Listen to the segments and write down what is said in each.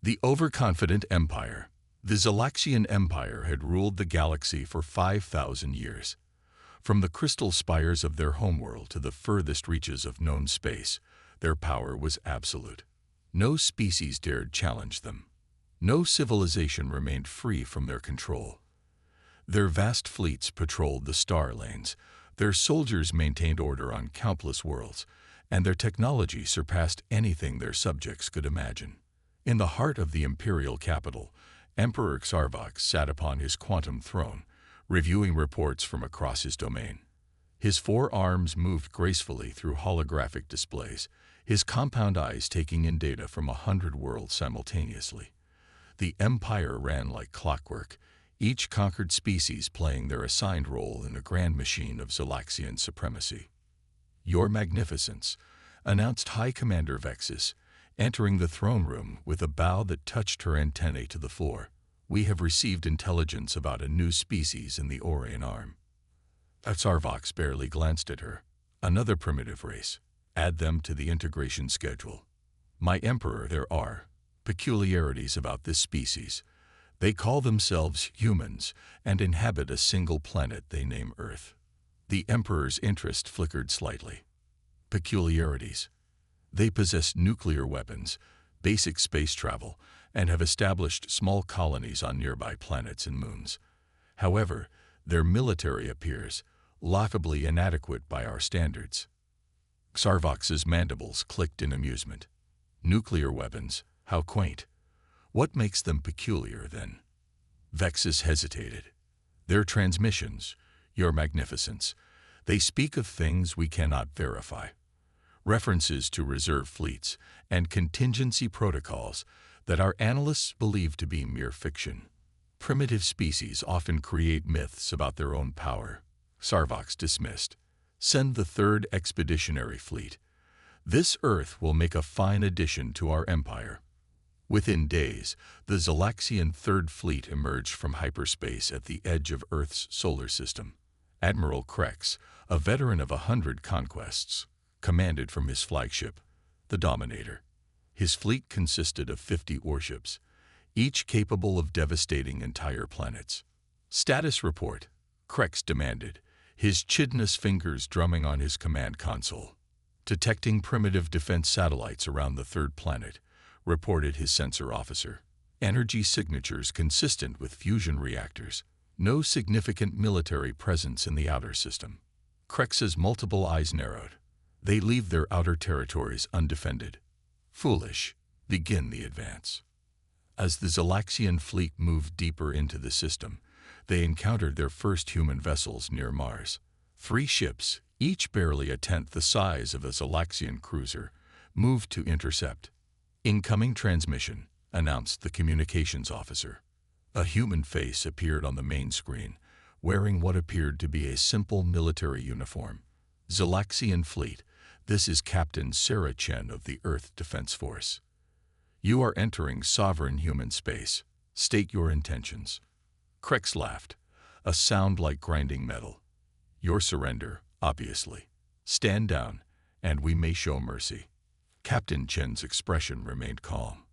The overconfident empire. The Zalaxian Empire had ruled the galaxy for 5,000 years. From the crystal spires of their homeworld to the furthest reaches of known space, their power was absolute. No species dared challenge them. No civilization remained free from their control. Their vast fleets patrolled the star lanes, their soldiers maintained order on countless worlds, and their technology surpassed anything their subjects could imagine. In the heart of the imperial capital, Emperor Xarvox sat upon his quantum throne, reviewing reports from across his domain. His four arms moved gracefully through holographic displays, his compound eyes taking in data from 100 worlds simultaneously. The empire ran like clockwork, each conquered species playing their assigned role in a grand machine of Zalaxian supremacy. "Your Magnificence," announced High Commander Vexus, entering the throne room with a bow that touched her antennae to the floor. "We have received intelligence about a new species in the Orion Arm." Xarvox barely glanced at her. "Another primitive race. Add them to the integration schedule." "My Emperor, there are peculiarities about this species. They call themselves humans and inhabit a single planet they name Earth." The Emperor's interest flickered slightly. Peculiarities. They possess nuclear weapons, basic space travel, and have established small colonies on nearby planets and moons. However, their military appears laughably inadequate by our standards. Xarvox's mandibles clicked in amusement. Nuclear weapons, how quaint. What makes them peculiar, then? Vexus hesitated. "Their transmissions, Your Magnificence. They speak of things we cannot verify. References to reserve fleets and contingency protocols that our analysts believe to be mere fiction. Primitive species often create myths about their own power." Xarvox dismissed. "Send the 3rd Expeditionary Fleet. This Earth will make a fine addition to our empire." Within days, the Zalaxian 3rd Fleet emerged from hyperspace at the edge of Earth's solar system. Admiral Krex, a veteran of 100 conquests, commanded from his flagship, the Dominator. His fleet consisted of 50 warships, each capable of devastating entire planets. "Status report," Krex demanded, his chidnous fingers drumming on his command console. "Detecting primitive defense satellites around the 3rd planet," reported his sensor officer. "Energy signatures consistent with fusion reactors. No significant military presence in the outer system." Krex's multiple eyes narrowed. "They leave their outer territories undefended. Foolish. Begin the advance." As the Zalaxian fleet moved deeper into the system, they encountered their first human vessels near Mars. 3 ships, each barely a tenth the size of a Zalaxian cruiser, moved to intercept. "Incoming transmission," announced the communications officer. A human face appeared on the main screen, wearing what appeared to be a simple military uniform. "Zalaxian Fleet, this is Captain Sarah Chen of the Earth Defense Force. You are entering sovereign human space. State your intentions." Krex laughed, a sound like grinding metal. "Your surrender, obviously. Stand down, and we may show mercy." Captain Chen's expression remained calm.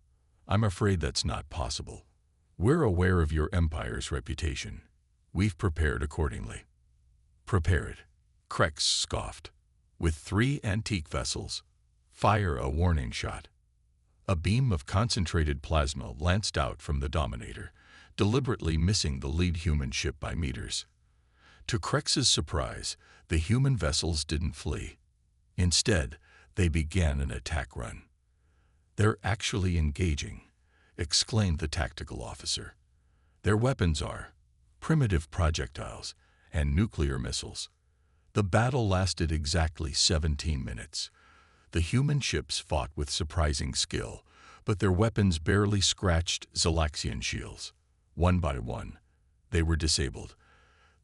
"I'm afraid that's not possible. We're aware of your empire's reputation. We've prepared accordingly." "Prepared?" Krex scoffed. "With 3 antique vessels? Fire a warning shot." A beam of concentrated plasma lanced out from the Dominator, deliberately missing the lead human ship by meters. To Krex's surprise, the human vessels didn't flee. Instead, they began an attack run. "They're actually engaging," exclaimed the tactical officer. "Their weapons are primitive projectiles and nuclear missiles." The battle lasted exactly 17 minutes. The human ships fought with surprising skill, but their weapons barely scratched Zalaxian shields. One by one, they were disabled,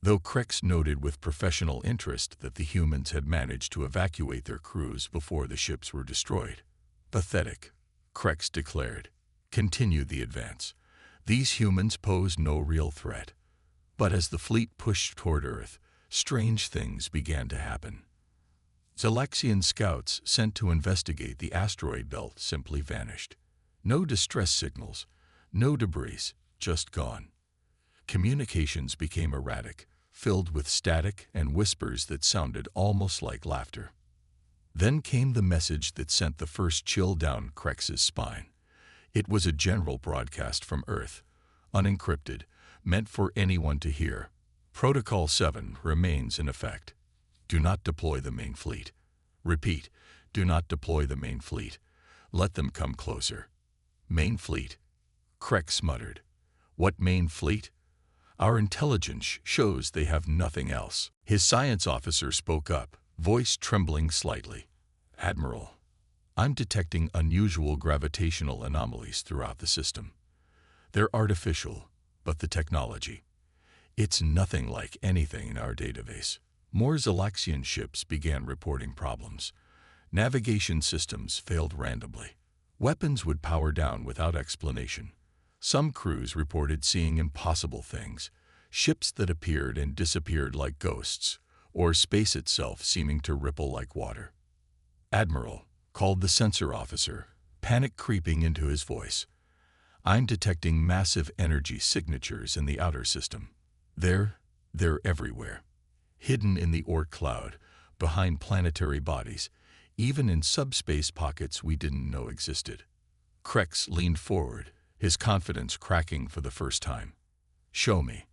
though Krex noted with professional interest that the humans had managed to evacuate their crews before the ships were destroyed. "Pathetic," Krex declared. "Continue the advance. These humans pose no real threat." But as the fleet pushed toward Earth, strange things began to happen. Zalaxian scouts sent to investigate the asteroid belt simply vanished. No distress signals, no debris, just gone. Communications became erratic, filled with static and whispers that sounded almost like laughter. Then came the message that sent the first chill down Krex's spine. It was a general broadcast from Earth, unencrypted, meant for anyone to hear. Protocol 7 remains in effect. Do not deploy the main fleet. Repeat, do not deploy the main fleet. Let them come closer. Main fleet. Krex muttered. What main fleet? Our intelligence shows they have nothing else. His science officer spoke up, voice trembling slightly. Admiral, I'm detecting unusual gravitational anomalies throughout the system. They're artificial, but the technology. It's nothing like anything in our database. More Zalaxian ships began reporting problems. Navigation systems failed randomly. Weapons would power down without explanation. Some crews reported seeing impossible things, ships that appeared and disappeared like ghosts, or space itself seeming to ripple like water. Admiral, called the sensor officer, panic creeping into his voice. I'm detecting massive energy signatures in the outer system. They're everywhere. Hidden in the Orc cloud, behind planetary bodies, even in subspace pockets we didn't know existed. Krex leaned forward, his confidence cracking for the first time. Show me.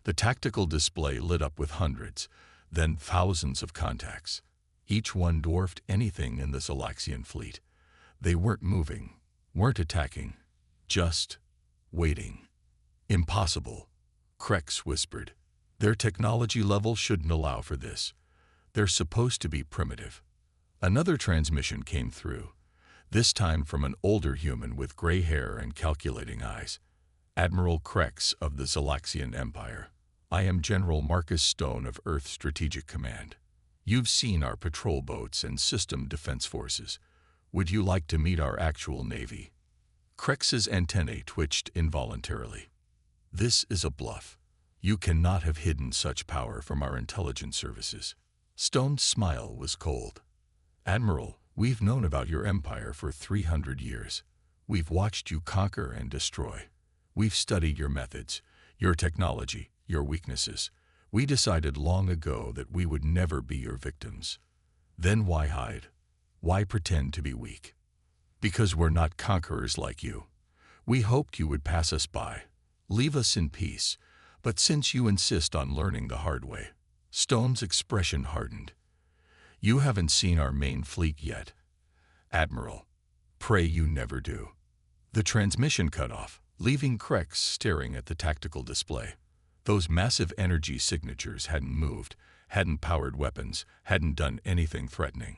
The tactical display lit up with hundreds, then thousands of contacts. Each one dwarfed anything in the Zalaxian fleet. They weren't moving, weren't attacking, just waiting. Impossible, Krex whispered. Their technology level shouldn't allow for this. They're supposed to be primitive. Another transmission came through, this time from an older human with gray hair and calculating eyes. Admiral Krex of the Zalaxian Empire. I am General Marcus Stone of Earth Strategic Command. You've seen our patrol boats and system defense forces. Would you like to meet our actual navy? Krex's antennae twitched involuntarily. This is a bluff. You cannot have hidden such power from our intelligence services. Stone's smile was cold. Admiral, we've known about your empire for 300 years. We've watched you conquer and destroy. We've studied your methods, your technology, your weaknesses. We decided long ago that we would never be your victims. Then why hide? Why pretend to be weak? Because we're not conquerors like you. We hoped you would pass us by, leave us in peace, but since you insist on learning the hard way. Stone's expression hardened. You haven't seen our main fleet yet. Admiral, pray you never do. The transmission cut off, leaving Krex staring at the tactical display. Those massive energy signatures hadn't moved, hadn't powered weapons, hadn't done anything threatening.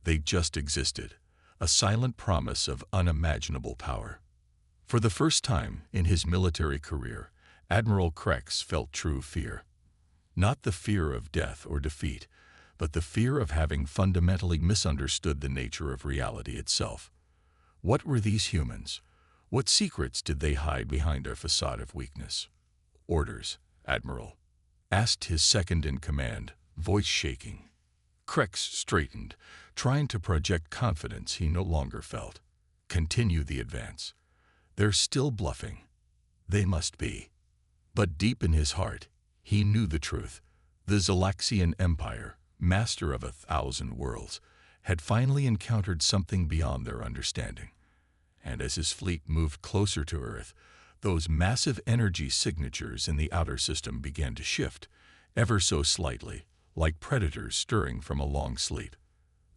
They just existed, a silent promise of unimaginable power. For the first time in his military career, Admiral Krex felt true fear. Not the fear of death or defeat, but the fear of having fundamentally misunderstood the nature of reality itself. What were these humans? What secrets did they hide behind a facade of weakness? Orders, Admiral, asked his second-in-command, voice shaking. Krex straightened, trying to project confidence he no longer felt. Continue the advance. They're still bluffing. They must be. But deep in his heart, he knew the truth. The Zalaxian Empire, master of 1,000 worlds, had finally encountered something beyond their understanding. And as his fleet moved closer to Earth, those massive energy signatures in the outer system began to shift, ever so slightly, like predators stirring from a long sleep.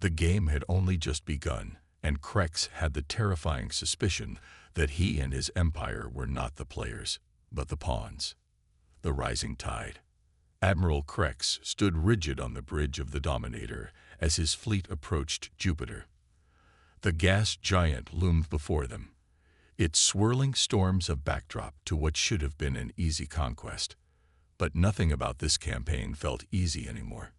The game had only just begun, and Krex had the terrifying suspicion that he and his empire were not the players, but the pawns. The rising tide. Admiral Krex stood rigid on the bridge of the Dominator as his fleet approached Jupiter. The gas giant loomed before them, its swirling storms a backdrop to what should have been an easy conquest. But nothing about this campaign felt easy anymore.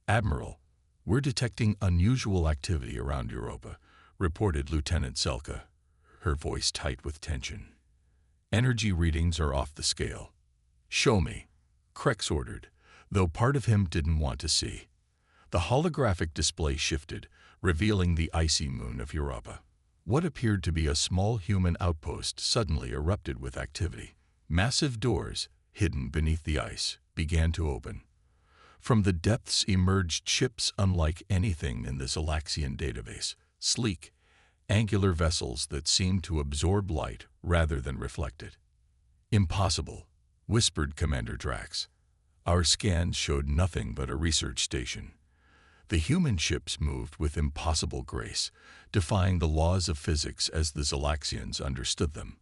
Admiral, we're detecting unusual activity around Europa, reported Lieutenant Selka, her voice tight with tension. Energy readings are off the scale. Show me, Krex ordered, though part of him didn't want to see. The holographic display shifted, revealing the icy moon of Europa. What appeared to be a small human outpost suddenly erupted with activity. Massive doors, hidden beneath the ice, began to open. From the depths emerged ships unlike anything in the Zalaxian database, sleek, angular vessels that seemed to absorb light rather than reflect it. "Impossible," whispered Commander Drax. "Our scans showed nothing but a research station." The human ships moved with impossible grace, defying the laws of physics as the Zalaxians understood them.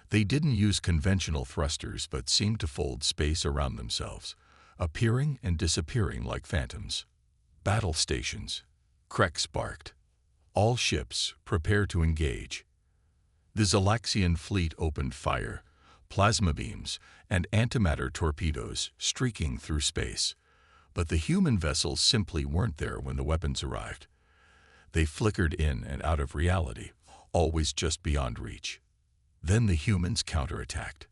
They didn't use conventional thrusters but seemed to fold space around themselves, appearing and disappearing like phantoms. "Battle stations," Krex barked. "All ships, prepare to engage." The Zalaxian fleet opened fire, plasma beams and antimatter torpedoes streaking through space. But the human vessels simply weren't there when the weapons arrived. They flickered in and out of reality, always just beyond reach. Then the humans counterattacked.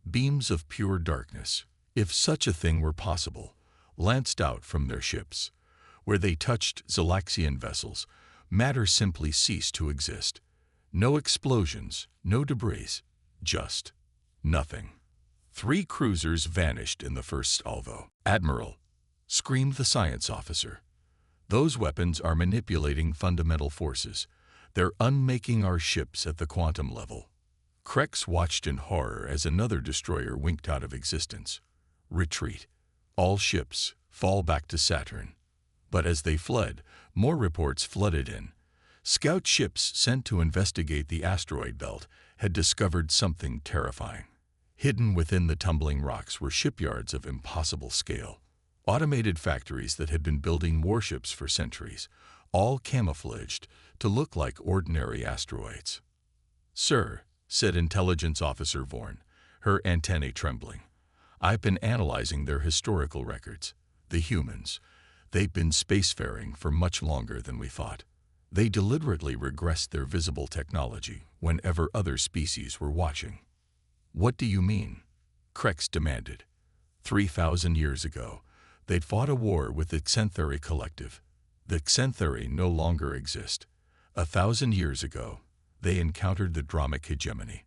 Beams of pure darkness, if such a thing were possible, lanced out from their ships. Where they touched Zalaxian vessels, matter simply ceased to exist. No explosions, no debris, just nothing. 3 cruisers vanished in the first salvo. "Admiral," screamed the science officer. "Those weapons are manipulating fundamental forces. They're unmaking our ships at the quantum level." Krex watched in horror as another destroyer winked out of existence. "Retreat. All ships, fall back to Saturn." But as they fled, more reports flooded in. Scout ships sent to investigate the asteroid belt had discovered something terrifying. Hidden within the tumbling rocks were shipyards of impossible scale. Automated factories that had been building warships for centuries, all camouflaged to look like ordinary asteroids. "Sir," said Intelligence Officer Vorn, her antennae trembling, "I've been analyzing their historical records. The humans, they've been spacefaring for much longer than we thought. They deliberately regressed their visible technology whenever other species were watching." "What do you mean?" Krex demanded. 3,000 years ago, they'd fought a war with the Xanthari Collective. The Xanthari no longer exist. 1,000 years ago, they encountered the Dromic hegemony.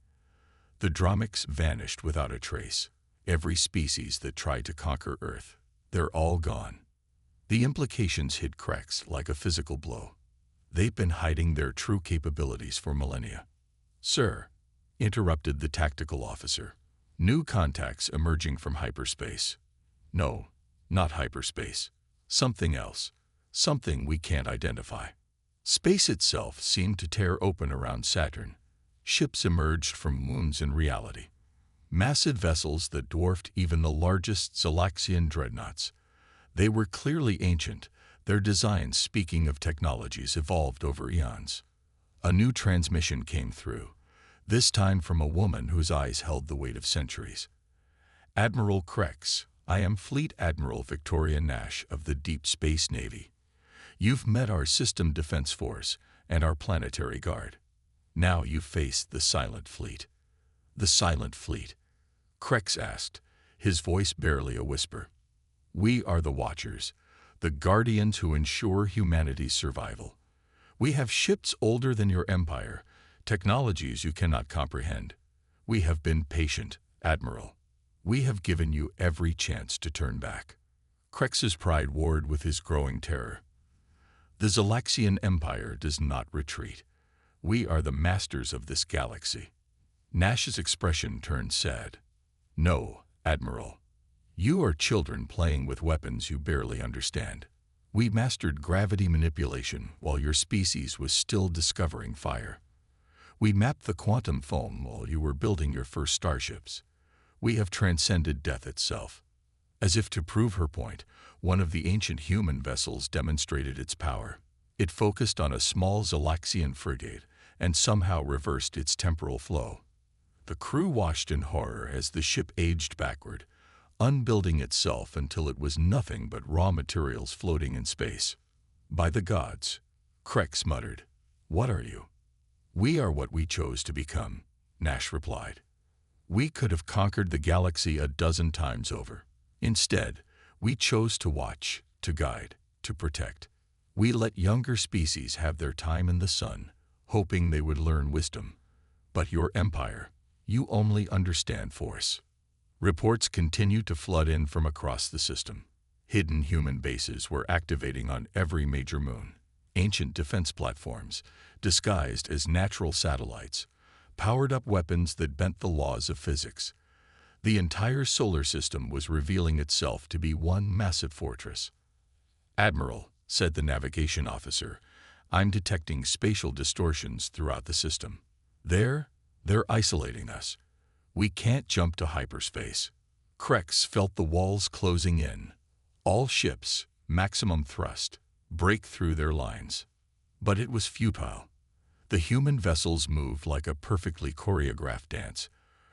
The Dromics vanished without a trace. Every species that tried to conquer Earth, they're all gone. The implications hit Krex like a physical blow. They've been hiding their true capabilities for millennia. "Sir," interrupted the tactical officer, "new contacts emerging from hyperspace." "No, not hyperspace. Something else. Something we can't identify." Space itself seemed to tear open around Saturn. Ships emerged from wounds in reality. Massive vessels that dwarfed even the largest Zalaxian dreadnoughts. They were clearly ancient, their designs speaking of technologies evolved over eons. A new transmission came through, this time from a woman whose eyes held the weight of centuries. "Admiral Krex, I am Fleet Admiral Victoria Nash of the Deep Space Navy. You've met our System Defense Force and our Planetary Guard. Now you face the Silent Fleet." "The Silent Fleet?" Krex asked, his voice barely a whisper. "We are the Watchers, the guardians who ensure humanity's survival. We have ships older than your empire, technologies you cannot comprehend. We have been patient, Admiral. We have given you every chance to turn back." Krex's pride warred with his growing terror. "The Zalaxian Empire does not retreat. We are the masters of this galaxy." Nash's expression turned sad. "No, Admiral. You are children playing with weapons you barely understand. We mastered gravity manipulation while your species was still discovering fire. We mapped the quantum foam while you were building your first starships. We have transcended death itself." As if to prove her point, one of the ancient human vessels demonstrated its power. It focused on a small Zalaxian frigate and somehow reversed its temporal flow. The crew watched in horror as the ship aged backward, unbuilding itself until it was nothing but raw materials floating in space. "By the gods," Krex muttered. "What are you?" "We are what we chose to become," Nash replied. "We could have conquered the galaxy a dozen times over. Instead, we chose to watch, to guide, to protect. We let younger species have their time in the sun, hoping they would learn wisdom. But your empire, you only understand force. Reports continued to flood in from across the system. Hidden human bases were activating on every major moon. Ancient defense platforms, disguised as natural satellites, powered up weapons that bent the laws of physics. The entire solar system was revealing itself to be one massive fortress. "Admiral," said the navigation officer, "I'm detecting spatial distortions throughout the system. They're isolating us. We can't jump to hyperspace." Krex felt the walls closing in. All ships, maximum thrust, break through their lines. But it was futile. The human vessels moved like a perfectly choreographed dance,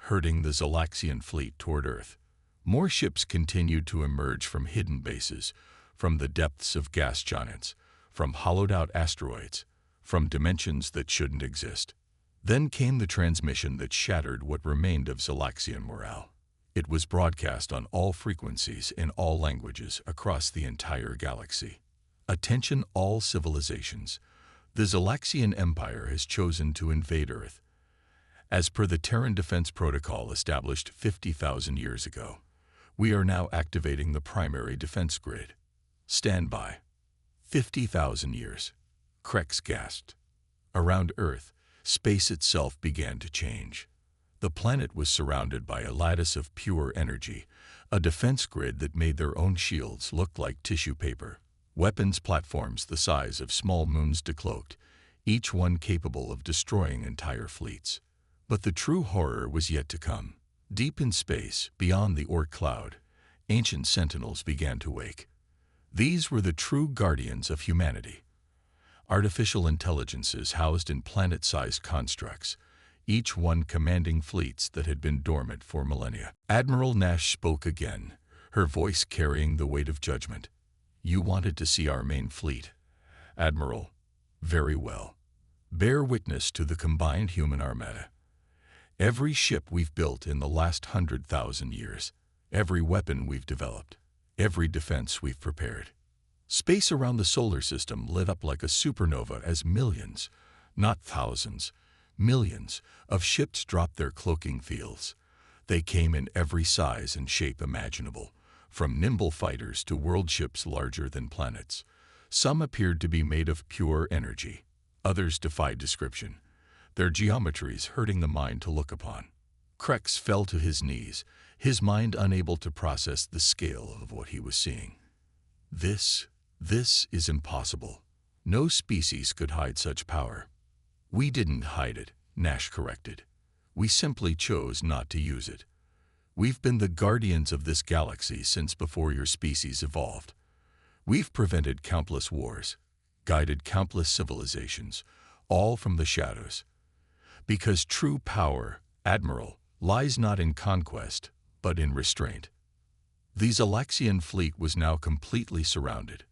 herding the Zalaxian fleet toward Earth. More ships continued to emerge from hidden bases, from the depths of gas giants, from hollowed-out asteroids, from dimensions that shouldn't exist. Then came the transmission that shattered what remained of Zalaxian morale. It was broadcast on all frequencies in all languages across the entire galaxy. "Attention all civilizations. The Zalaxian Empire has chosen to invade Earth. As per the Terran Defense Protocol established 50,000 years ago, we are now activating the primary defense grid. Stand by." 50,000 years. Krex gasped. Around Earth, space itself began to change. The planet was surrounded by a lattice of pure energy, a defense grid that made their own shields look like tissue paper. Weapons platforms the size of small moons decloaked, each one capable of destroying entire fleets. But the true horror was yet to come. Deep in space, beyond the Orc cloud, ancient sentinels began to wake. These were the true guardians of humanity. Artificial intelligences housed in planet-sized constructs, each one commanding fleets that had been dormant for millennia. Admiral Nash spoke again, her voice carrying the weight of judgment. "You wanted to see our main fleet, Admiral. Very well. Bear witness to the combined human armada. Every ship we've built in the last 100,000 years, every weapon we've developed, every defense we've prepared." Space around the solar system lit up like a supernova as millions, not thousands, millions of ships dropped their cloaking fields. They came in every size and shape imaginable, from nimble fighters to world ships larger than planets. Some appeared to be made of pure energy. Others defied description, their geometries hurting the mind to look upon. Krex fell to his knees, his mind unable to process the scale of what he was seeing. This is impossible. No species could hide such power." "We didn't hide it," Nash corrected. "We simply chose not to use it. We've been the guardians of this galaxy since before your species evolved. We've prevented countless wars, guided countless civilizations, all from the shadows. Because true power, Admiral, lies not in conquest, but in restraint." The Zalaxian fleet was now completely surrounded.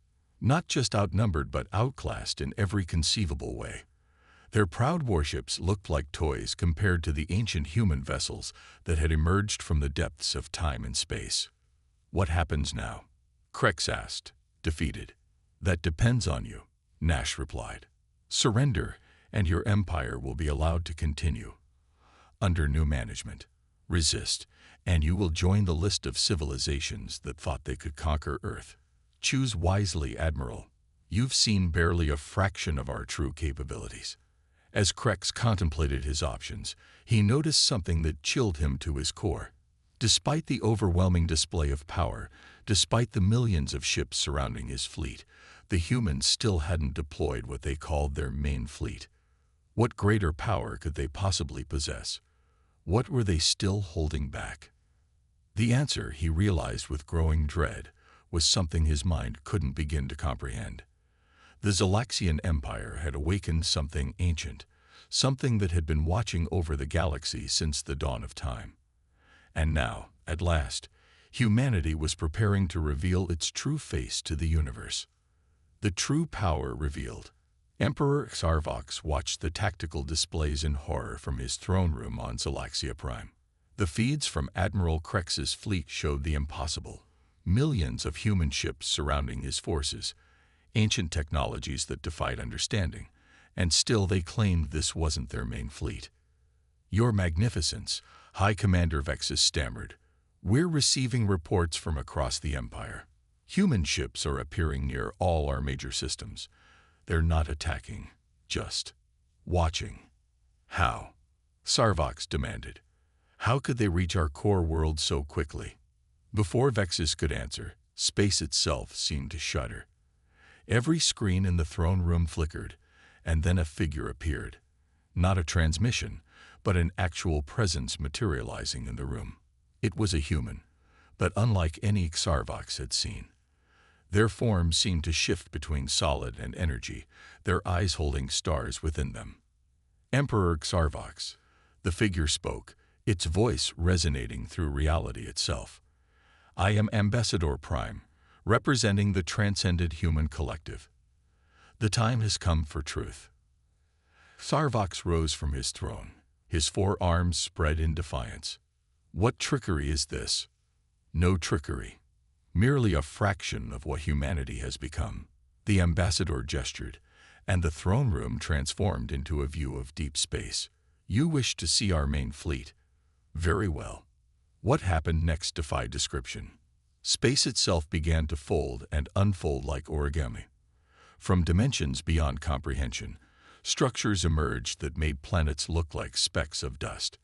Not just outnumbered but outclassed in every conceivable way. Their proud warships looked like toys compared to the ancient human vessels that had emerged from the depths of time and space. "What happens now?" Krex asked, defeated. "That depends on you," Nash replied. "Surrender, and your empire will be allowed to continue. Under new management. Resist, and you will join the list of civilizations that thought they could conquer Earth. Choose wisely, Admiral. You've seen barely a fraction of our true capabilities." As Krex contemplated his options, he noticed something that chilled him to his core. Despite the overwhelming display of power, despite the millions of ships surrounding his fleet, the humans still hadn't deployed what they called their main fleet. What greater power could they possibly possess? What were they still holding back? The answer, he realized with growing dread, was something his mind couldn't begin to comprehend. The Zalaxian Empire had awakened something ancient, something that had been watching over the galaxy since the dawn of time. And now, at last, humanity was preparing to reveal its true face to the universe. The true power revealed. Emperor Xarvox watched the tactical displays in horror from his throne room on Zalaxia Prime. The feeds from Admiral Krex's fleet showed the impossible. Millions of human ships surrounding his forces, ancient technologies that defied understanding, and still they claimed this wasn't their main fleet. "Your Magnificence," High Commander Vexus stammered, "we're receiving reports from across the Empire. Human ships are appearing near all our major systems. They're not attacking, just watching." "How?" Sarvox demanded. "How could they reach our core world so quickly?" Before Vexus could answer, space itself seemed to shudder. Every screen in the throne room flickered, and then a figure appeared. Not a transmission, but an actual presence materializing in the room. It was a human, but unlike any Sarvox had seen. Their forms seemed to shift between solid and energy, their eyes holding stars within them. "Emperor Sarvox," the figure spoke, its voice resonating through reality itself. "I am Ambassador Prime, representing the transcended human collective. The time has come for truth." Sarvox rose from his throne, his forearms spread in defiance. "What trickery is this?" "No trickery. Merely a fraction of what humanity has become." The ambassador gestured, and the throne room transformed into a view of deep space. "You wish to see our main fleet? Very well. What happened next defied description." Space itself began to fold and unfold like origami. From dimensions beyond comprehension, structures emerged that made planets look like specks of dust.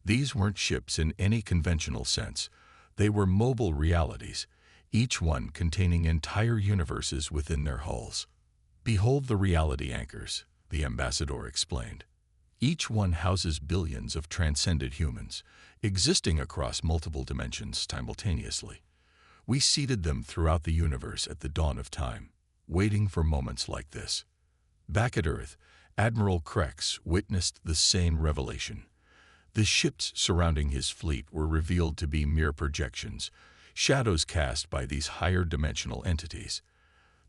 These weren't ships in any conventional sense. They were mobile realities, each one containing entire universes within their hulls. "Behold the reality anchors," the ambassador explained. "Each one houses billions of transcended humans, existing across multiple dimensions simultaneously. We seeded them throughout the universe at the dawn of time, waiting for moments like this." Back at Earth, Admiral Krex witnessed the same revelation. The ships surrounding his fleet were revealed to be mere projections, shadows cast by these higher dimensional entities.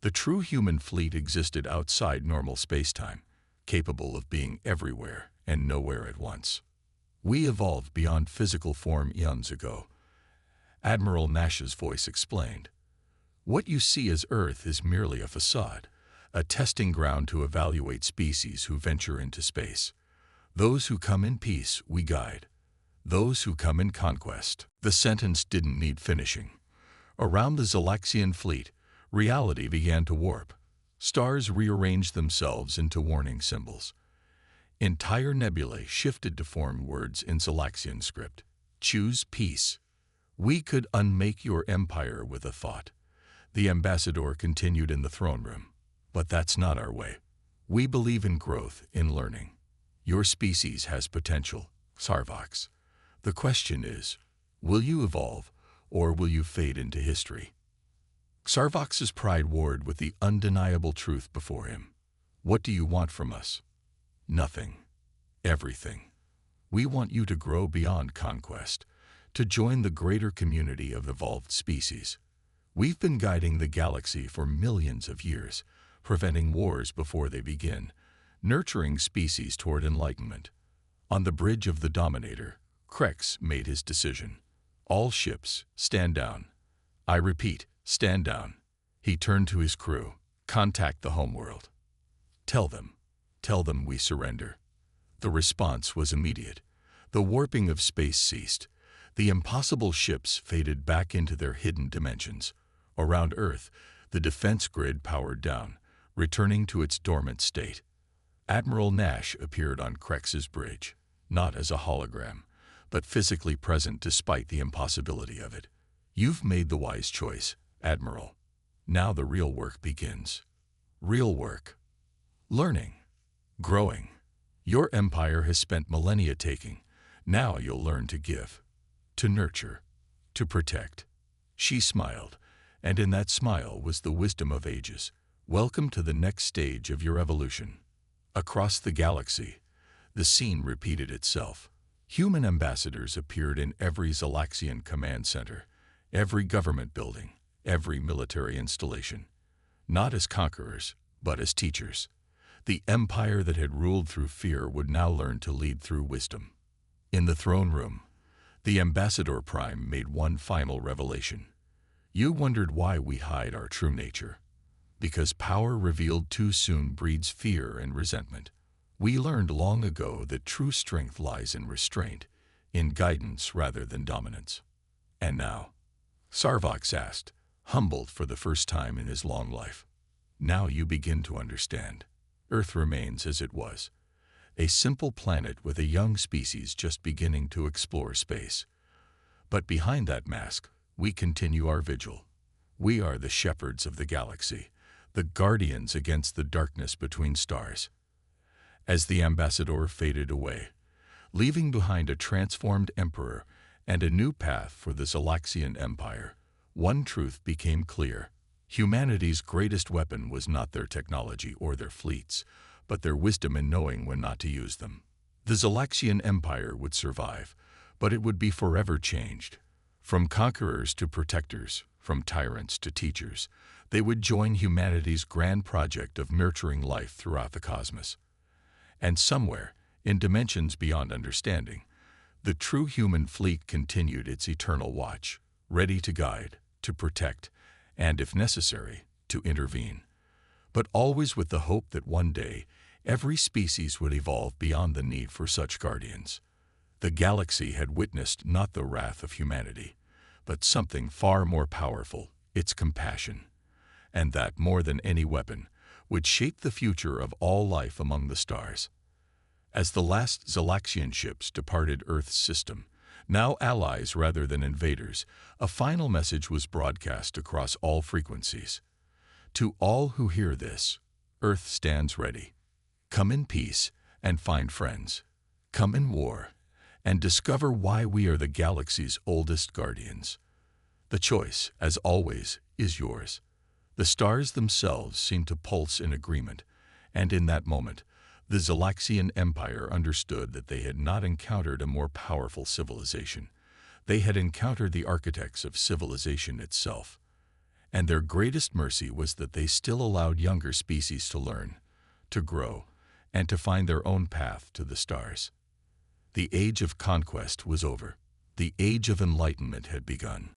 The true human fleet existed outside normal spacetime, capable of being everywhere and nowhere at once. "We evolved beyond physical form eons ago," Admiral Nash's voice explained. "What you see as Earth is merely a facade, a testing ground to evaluate species who venture into space. Those who come in peace we guide. Those who come in conquest." The sentence didn't need finishing. Around the Zalaxian fleet, reality began to warp. Stars rearranged themselves into warning symbols. Entire nebulae shifted to form words in Zalaxian script. "Choose peace. We could unmake your empire with a thought," the ambassador continued in the throne room. "But that's not our way. We believe in growth, in learning. Your species has potential, Sarvox. The question is, will you evolve, or will you fade into history?" Sarvox's pride warred with the undeniable truth before him. "What do you want from us?" "Nothing. Everything. We want you to grow beyond conquest, to join the greater community of evolved species. We've been guiding the galaxy for millions of years, preventing wars before they begin, nurturing species toward enlightenment." On the bridge of the Dominator, Krex made his decision. "All ships, stand down. I repeat, stand down." He turned to his crew. "Contact the homeworld. Tell them we surrender." The response was immediate. The warping of space ceased. The impossible ships faded back into their hidden dimensions. Around Earth, the defense grid powered down, returning to its dormant state. Admiral Nash appeared on Krex's bridge, not as a hologram, but physically present despite the impossibility of it. "You've made the wise choice, Admiral. Now the real work begins." Real work. Learning. Growing. Your empire has spent millennia taking. Now you'll learn to give. To nurture. To protect. She smiled, and in that smile was the wisdom of ages. "Welcome to the next stage of your evolution." Across the galaxy, the scene repeated itself. Human ambassadors appeared in every Zalaxian command center, every government building, every military installation. Not as conquerors, but as teachers. The empire that had ruled through fear would now learn to lead through wisdom. In the throne room, the Ambassador Prime made one final revelation. "You wondered why we hide our true nature. because power revealed too soon breeds fear and resentment. We learned long ago that true strength lies in restraint, in guidance rather than dominance. And now, Sarvox asked, humbled for the first time in his long life, now you begin to understand. Earth remains as it was, a simple planet with a young species just beginning to explore space. But behind that mask, we continue our vigil. We are the shepherds of the galaxy, the guardians against the darkness between stars. As the ambassador faded away, leaving behind a transformed emperor and a new path for the Galaxian Empire, one truth became clear. Humanity's greatest weapon was not their technology or their fleets, but their wisdom in knowing when not to use them. The Galaxian Empire would survive, but it would be forever changed. From conquerors to protectors, from tyrants to teachers, they would join humanity's grand project of nurturing life throughout the cosmos. And somewhere, in dimensions beyond understanding, the true human fleet continued its eternal watch, ready to guide, to protect, and, if necessary, to intervene. But always with the hope that one day, every species would evolve beyond the need for such guardians. The galaxy had witnessed not the wrath of humanity, but something far more powerful, its compassion. And that, more than any weapon, would shape the future of all life among the stars. As the last Galaxian ships departed Earth's system, now allies rather than invaders, a final message was broadcast across all frequencies. To all who hear this, Earth stands ready. Come in peace and find friends. Come in war and discover why we are the galaxy's oldest guardians. The choice, as always, is yours. The stars themselves seem to pulse in agreement, and in that moment, the Galaxian Empire understood that they had not encountered a more powerful civilization. They had encountered the architects of civilization itself. And their greatest mercy was that they still allowed younger species to learn, to grow, and to find their own path to the stars. The age of conquest was over. The age of enlightenment had begun.